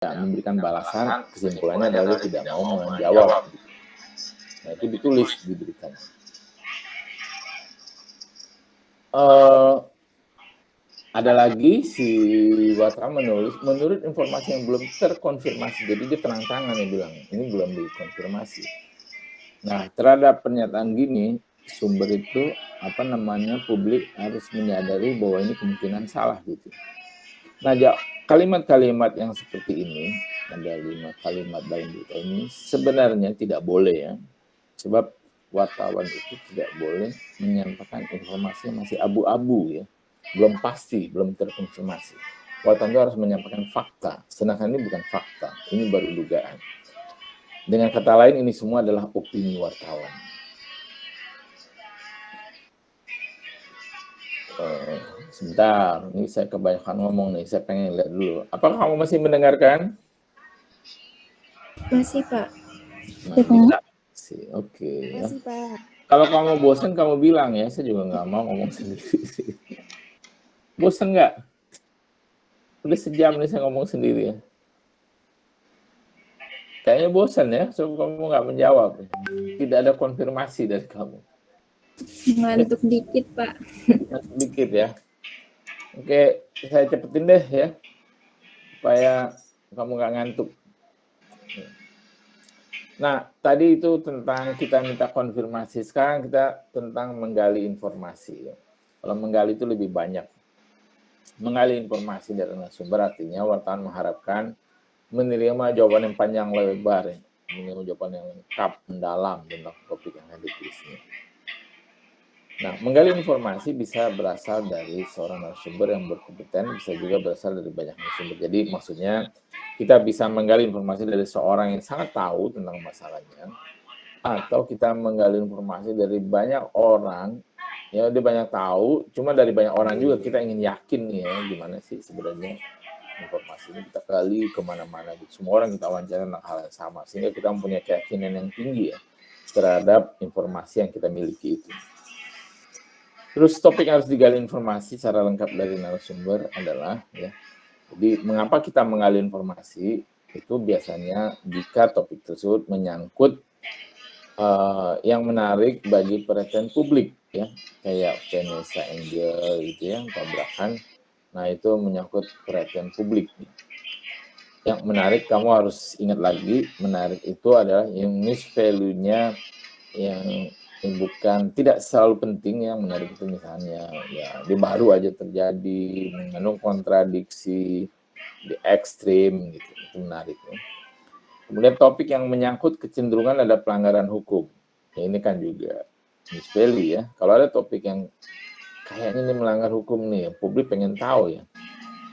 memberikan balasan, kesimpulannya adalah dia tidak mau menjawab. Nah, itu ditulis di beritanya. Ada lagi si wartawan menulis, menurut informasi yang belum terkonfirmasi. Jadi dia terang-terangan dia bilang, ini belum dikonfirmasi. Nah, terhadap pernyataan gini, sumber itu publik harus menyadari bahwa ini kemungkinan salah gitu. Nah, kalimat-kalimat yang seperti ini, ada 5 kalimat dalam berita ini, sebenarnya tidak boleh ya. Sebab wartawan itu tidak boleh menyampaikan informasi yang masih abu-abu ya. Belum pasti, belum terkonfirmasi. Wartawan itu harus menyampaikan fakta, sedangkan ini bukan fakta, ini baru dugaan. Dengan kata lain, ini semua adalah opini wartawan. Sebentar, ini saya kebanyakan ngomong nih, saya pengen lihat dulu. Apakah kamu masih mendengarkan? Masih, Pak. Oke. Masih, Pak. Kalau kamu bosan, kamu bilang ya, saya juga nggak mau ngomong sendiri sih. Bosan nggak? Udah sejam nih saya ngomong sendiri ya. Kayaknya bosan ya, so kamu nggak menjawab. Tidak ada konfirmasi dari kamu. Ngantuk dikit, Pak. Ngantuk dikit ya. Oke, saya cepetin deh ya, supaya kamu nggak ngantuk. Nah, tadi itu tentang kita minta konfirmasi. Sekarang kita tentang menggali informasi. Kalau menggali itu lebih banyak. Menggali informasi dari narasumber artinya wartawan mengharapkan menerima jawaban yang panjang lebar, menerima jawaban yang lengkap, mendalam tentang topik yang akan ditulisnya. Nah, menggali informasi bisa berasal dari seorang narasumber yang berkompeten, bisa juga berasal dari banyak narasumber. Jadi maksudnya kita bisa menggali informasi dari seorang yang sangat tahu tentang masalahnya, atau kita menggali informasi dari banyak orang, ya dia banyak tahu, cuma dari banyak orang juga kita ingin yakin nih ya, gimana sih sebenarnya informasi ini kita gali kemana-mana gitu. Semua orang kita wawancara tentang hal yang sama, sehingga kita mempunyai keyakinan yang tinggi ya terhadap informasi yang kita miliki itu. Terus topik yang harus digali informasi secara lengkap dari narasumber adalah ya, jadi mengapa kita menggali informasi itu biasanya jika topik tersebut menyangkut yang menarik bagi perhatian publik ya, kayak Vanessa Angel gitu ya, tabrakan. Nah, itu menyangkut perhatian publik. Yang menarik, kamu harus ingat lagi, menarik itu adalah unique value-nya yang bukan tidak selalu penting. Yang menarik itu misalnya ya dia baru aja terjadi, mengandung kontradiksi, di ekstrim gitu, itu menarik ya. Kemudian topik yang menyangkut kecenderungan ada pelanggaran hukum, ya ini kan juga unique value ya. Kalau ada topik yang kayaknya ini melanggar hukum nih, publik pengen tahu ya,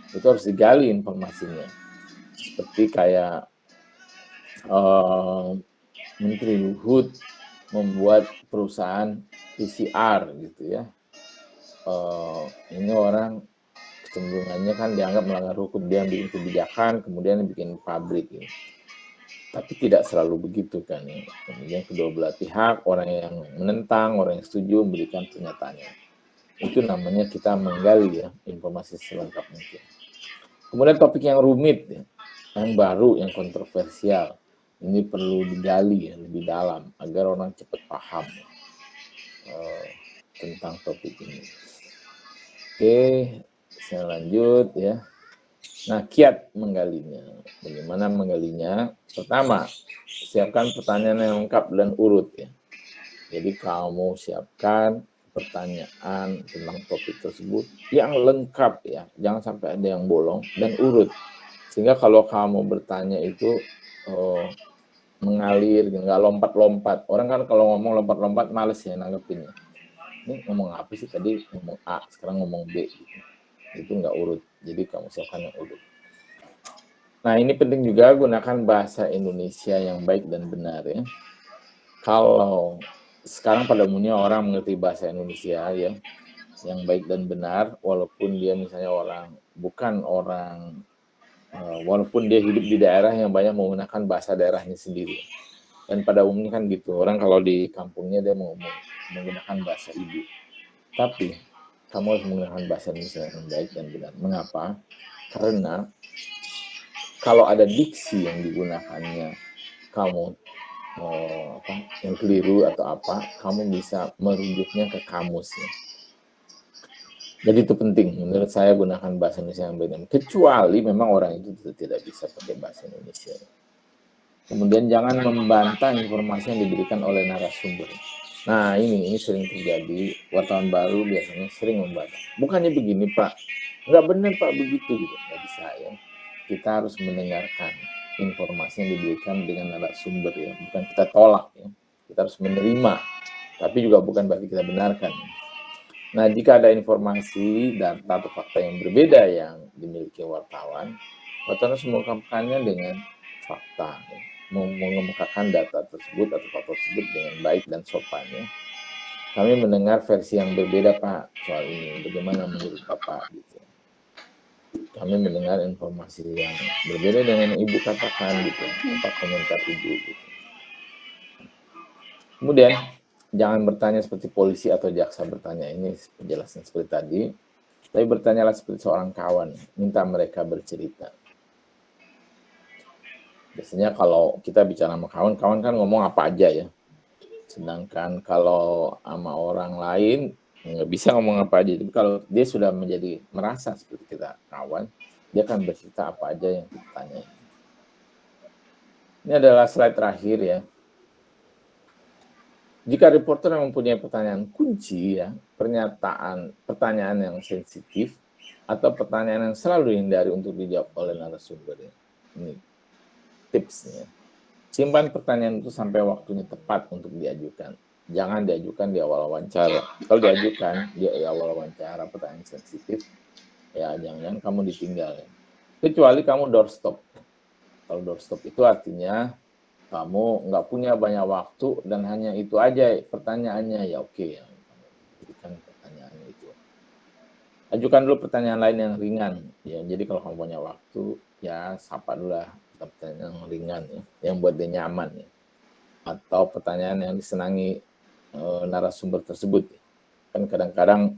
itu harus digali informasinya. Seperti kayak Menteri Luhut membuat perusahaan PCR gitu ya. Ini orang kecenderungannya kan dianggap melanggar hukum, dia bikin kebijakan, kemudian bikin pabrik gitu. Tapi tidak selalu begitu kan ya. Kemudian kedua belah pihak, orang yang menentang, orang yang setuju memberikan pernyataannya. Itu namanya kita menggali ya informasi selengkap mungkin. Kemudian topik yang rumit ya, yang baru, yang kontroversial. Ini perlu digali ya lebih dalam agar orang cepat paham tentang topik ini. Oke, saya lanjut ya. Nah, kiat menggalinya. Bagaimana menggalinya? Pertama, siapkan pertanyaan yang lengkap dan urut ya. Jadi kamu siapkan pertanyaan tentang topik tersebut yang lengkap ya. Jangan sampai ada yang bolong dan urut. Sehingga kalau kamu bertanya itu mengalir, nggak lompat-lompat. Orang kan kalau ngomong lompat-lompat males ya nanggepinnya. Ini ngomong apa sih tadi, ngomong A, sekarang ngomong B gitu. Itu nggak urut, jadi kamu siapkan yang urut. Nah, ini penting juga gunakan bahasa Indonesia yang baik dan benar ya. Kalau sekarang pada umumnya orang mengerti bahasa Indonesia ya yang baik dan benar, walaupun dia misalnya walaupun dia hidup di daerah yang banyak menggunakan bahasa daerahnya sendiri. Dan pada umumnya kan gitu, orang kalau di kampungnya dia menggunakan bahasa ibu. Tapi kamu harus menggunakan bahasa Indonesia yang baik dan benar. Mengapa? Karena kalau ada diksi yang digunakannya kamu yang keliru atau apa, kamu bisa merujuknya ke kamus ya. Jadi itu penting menurut saya, gunakan bahasa Indonesia yang benar. Kecuali memang orang itu tidak bisa pakai bahasa Indonesia. Kemudian jangan membantah informasi yang diberikan oleh narasumber. Nah ini sering terjadi, wartawan baru biasanya sering membantah. Bukannya begini Pak, nggak benar Pak begitu gitu, nggak bisa ya. Kita harus mendengarkan informasi yang diberikan dengan narasumber ya, bukan kita tolak ya. Kita harus menerima, tapi juga bukan berarti kita benarkan. Nah jika ada informasi, data atau fakta yang berbeda yang dimiliki wartawan harus mengungkapkannya dengan fakta ya. Mengemukakan data tersebut atau fakta tersebut dengan baik dan sopan ya. Kami mendengar versi yang berbeda Pak soal ini, bagaimana menurut Bapak gitu. Kami mendengar informasi yang berbeda dengan Ibu katakan gitu, apa komentar Ibu gitu. Kemudian jangan bertanya seperti polisi atau jaksa bertanya, ini penjelasan seperti tadi, tapi bertanyalah seperti seorang kawan, minta mereka bercerita. Biasanya kalau kita bicara sama kawan kan ngomong apa aja ya. Sedangkan kalau sama orang lain nggak bisa ngomong apa aja. Tapi kalau dia sudah merasa seperti kita kawan, dia akan bercerita apa aja yang kita tanya. Ini adalah slide terakhir ya. Jika reporter yang mempunyai pertanyaan kunci ya, pertanyaan yang sensitif atau pertanyaan yang selalu dihindari untuk dijawab oleh narasumber ya. Ini tipsnya. Simpan pertanyaan itu sampai waktunya tepat untuk diajukan. Jangan diajukan di awal wawancara. Kalau diajukan di awal wawancara pertanyaan sensitif, ya jangan-jangan kamu ditinggal. Ya. Kecuali kamu doorstop. Kalau doorstop itu artinya kamu nggak punya banyak waktu dan hanya itu aja pertanyaannya, ya oke ya. Berikan pertanyaan itu. Ajukan dulu pertanyaan lain yang ringan. Ya, jadi kalau kamu punya waktu, ya sapa dulu lah pertanyaan yang ringan ya, yang buat dia nyaman ya. Atau pertanyaan yang disenangi narasumber tersebut. Kan kadang-kadang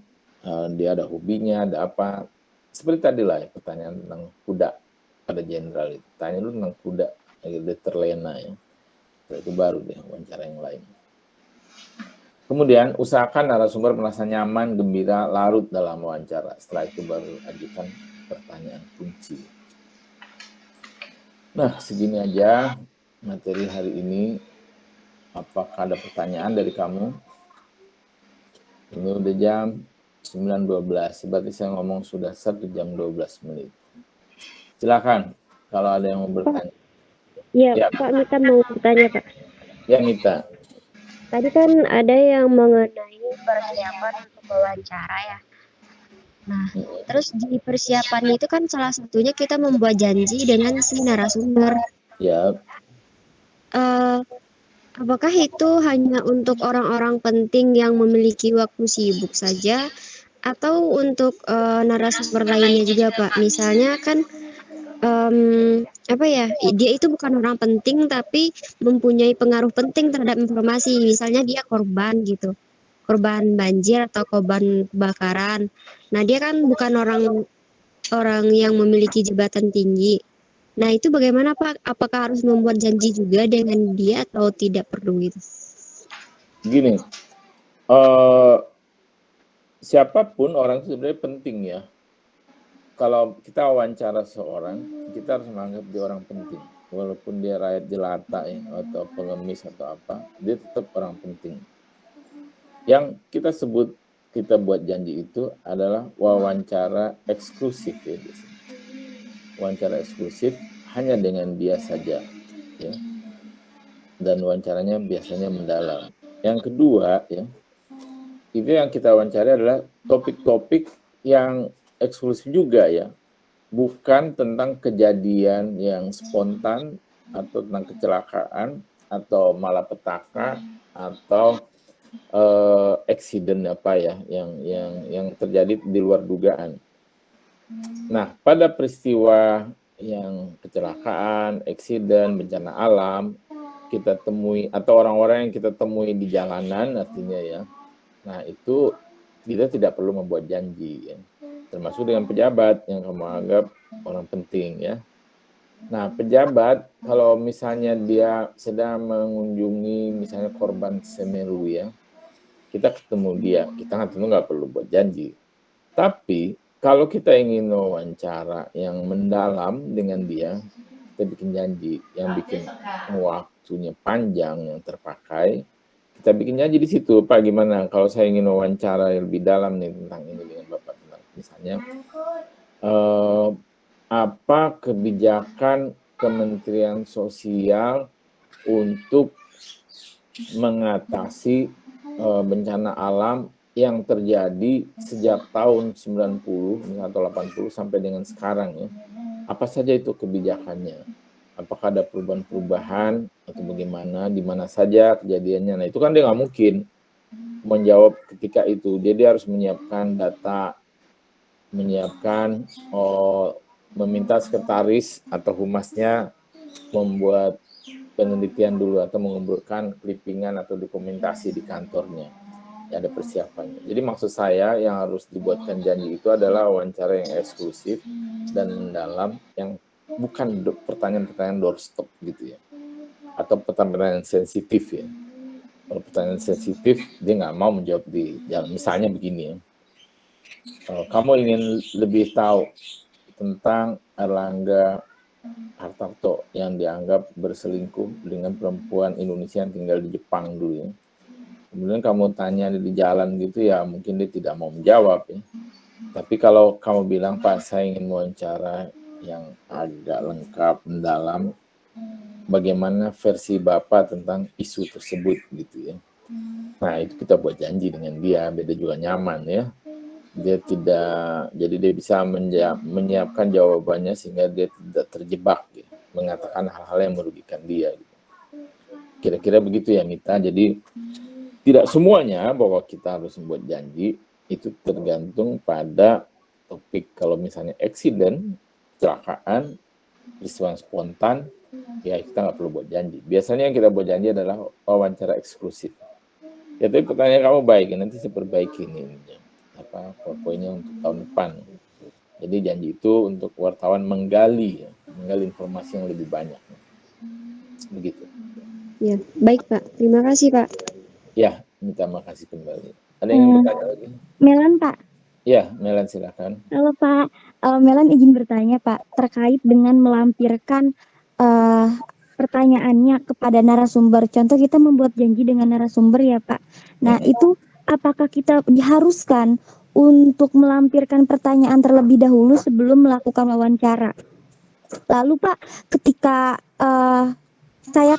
dia ada hobinya, ada apa. Seperti tadi lah ya, pertanyaan tentang kuda pada jenderal itu. Tanya dulu tentang kuda, dia terlena ya. Setelah itu baru deh wawancara yang lain. Kemudian usahakan narasumber merasa nyaman, gembira, larut dalam wawancara. Setelah itu baru ajukan pertanyaan kunci. Nah, segini aja materi hari ini. Apakah ada pertanyaan dari kamu? Ini udah jam 9.12, berarti saya ngomong sudah 1 jam 12 menit. Silakan kalau ada yang mau bertanya. Ya, Pak Mita mau bertanya, Pak. Ya, Mita. Tadi kan ada yang mengenai persiapan untuk wawancara ya. Nah, terus di persiapan itu kan salah satunya kita membuat janji dengan si narasumber. Ya. Apakah itu hanya untuk orang-orang penting yang memiliki waktu sibuk saja, atau untuk narasumber lainnya juga, Pak? Misalnya kan dia itu bukan orang penting tapi mempunyai pengaruh penting terhadap informasi. Misalnya dia korban gitu, korban banjir atau korban kebakaran. Nah dia kan bukan orang yang memiliki jabatan tinggi. Nah itu bagaimana Pak? Apakah harus membuat janji juga dengan dia atau tidak perlu gitu? Gini, siapapun orang itu sebenarnya penting ya. Kalau kita wawancara seorang, kita harus menganggap dia orang penting. Walaupun dia rakyat jelata ya, atau pengemis atau apa, dia tetap orang penting. Yang kita sebut, kita buat janji itu adalah wawancara eksklusif ya. Wawancara eksklusif hanya dengan dia saja ya. Dan wawancaranya biasanya mendalam. Yang kedua ya, itu yang kita wawancari adalah topik-topik yang eksklusif juga ya, bukan tentang kejadian yang spontan atau tentang kecelakaan atau malapetaka atau accident apa ya yang terjadi di luar dugaan. Nah, pada peristiwa yang kecelakaan, accident, bencana alam kita temui atau orang-orang yang kita temui di jalanan artinya ya. Nah, itu kita tidak perlu membuat janji ya. Termasuk dengan pejabat yang kamu anggap orang penting ya. Nah, pejabat kalau misalnya dia sedang mengunjungi misalnya korban Semeru ya, kita ketemu dia, kita kan tentu nggak perlu buat janji. Tapi kalau kita ingin wawancara yang mendalam dengan dia, kita bikin janji yang bikin waktunya panjang yang terpakai. Kita bikin janji di situ, Pak gimana kalau saya ingin wawancara yang lebih dalam nih tentang ini dengan Bapak tentang misalnya apa kebijakan Kementerian Sosial untuk mengatasi bencana alam yang terjadi sejak tahun 90 atau 80 sampai dengan sekarang ya. Apa saja itu kebijakannya? Apakah ada perubahan-perubahan atau bagaimana, di mana saja kejadiannya? Nah, itu kan dia nggak mungkin menjawab ketika itu. Dia harus menyiapkan data, menyiapkan meminta sekretaris atau humasnya membuat penelitian dulu atau mengumpulkan clippingan atau dokumentasi di kantornya. Ya, ada persiapannya. Jadi maksud saya yang harus dibuatkan janji itu adalah wawancara yang eksklusif dan mendalam, yang bukan pertanyaan-pertanyaan doorstop gitu ya, atau pertanyaan sensitif ya. Kalau pertanyaan sensitif dia nggak mau menjawab di jalan. Misalnya begini ya, kamu ingin lebih tahu tentang Erlangga Hartarto yang dianggap berselingkuh dengan perempuan Indonesia yang tinggal di Jepang dulu ya. Kemudian kamu tanya di jalan gitu ya, mungkin dia tidak mau menjawab ya. Tapi kalau kamu bilang, Pak, saya ingin wawancara yang agak lengkap, mendalam, bagaimana versi Bapak tentang isu tersebut gitu ya. Nah, itu kita buat janji dengan dia, beda juga nyaman ya. Jadi dia bisa menyiapkan jawabannya sehingga dia tidak terjebak ya, mengatakan hal-hal yang merugikan dia. Gitu. Kira-kira begitu ya Mita. Jadi tidak semuanya bahwa kita harus membuat janji, itu tergantung pada topik. Kalau misalnya accident, kecelakaan, peristiwa spontan, ya kita nggak perlu buat janji. Biasanya yang kita buat janji adalah wawancara eksklusif. Ya, tapi pertanyaan kamu baik, nanti saya perbaiki ini poin-poinnya untuk tahun depan. Jadi janji itu untuk wartawan menggali informasi yang lebih banyak. Begitu. Ya, baik Pak. Terima kasih Pak. Ya, minta makasih kembali. Ada yang ingin bertanya lagi? Melan, Pak. Ya, Melan silakan. Halo Pak, Melan izin bertanya Pak, terkait dengan melampirkan pertanyaannya kepada narasumber. Contoh kita membuat janji dengan narasumber ya Pak. Nah itu apakah kita diharuskan untuk melampirkan pertanyaan terlebih dahulu sebelum melakukan wawancara? Lalu Pak, ketika saya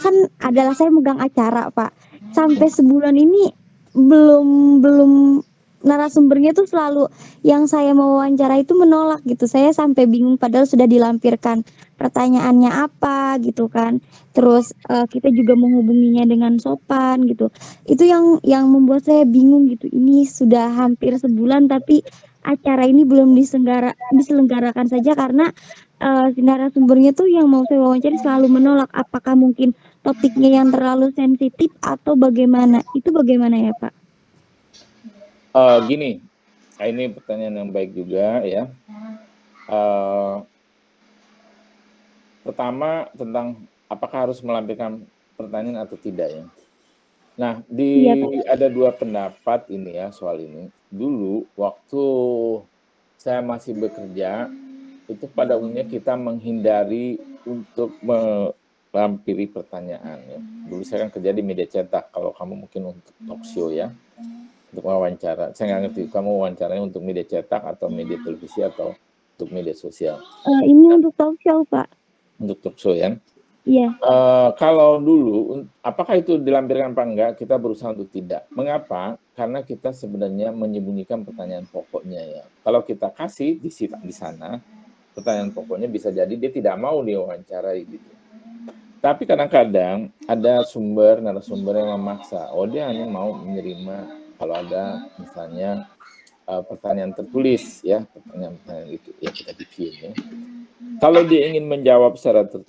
megang acara Pak, sampai sebulan ini belum narasumbernya tuh selalu yang saya mau wawancara itu menolak gitu. Saya sampai bingung padahal sudah dilampirkan pertanyaannya apa gitu kan. Terus kita juga menghubunginya dengan sopan gitu. Itu yang membuat saya bingung gitu. Ini sudah hampir sebulan tapi acara ini belum diselenggarakan saja karena si narasumbernya tuh yang mau saya wawancara selalu menolak. Apakah mungkin topiknya yang terlalu sensitif atau bagaimana? Itu bagaimana ya Pak? Gini, ini pertanyaan yang baik juga ya. Pertama tentang apakah harus melampirkan pertanyaan atau tidak ya. Nah, ada dua pendapat ini ya soal ini. Dulu waktu saya masih bekerja, itu pada umumnya kita menghindari untuk melampiri pertanyaan ya. Dulu saya kan kerja di media cetak, kalau kamu mungkin untuk talk show ya, untuk wawancara. Saya nggak ngerti kamu wawancaranya untuk media cetak atau media televisi atau untuk media sosial. Ini untuk talk show Pak. Untuk talk show ya. Iya. Kalau dulu, apakah itu dilampirkan apa enggak? Kita berusaha untuk tidak. Mengapa? Karena kita sebenarnya menyembunyikan pertanyaan pokoknya ya. Kalau kita kasih di sana, pertanyaan pokoknya bisa jadi dia tidak mau diwawancarai gitu. Tapi kadang-kadang ada narasumber yang memaksa. Dia hanya mau menerima kalau ada misalnya pertanyaan tertulis ya, pertanyaan itu ya kita bikin ya. Kalau dia ingin menjawab secara tertulis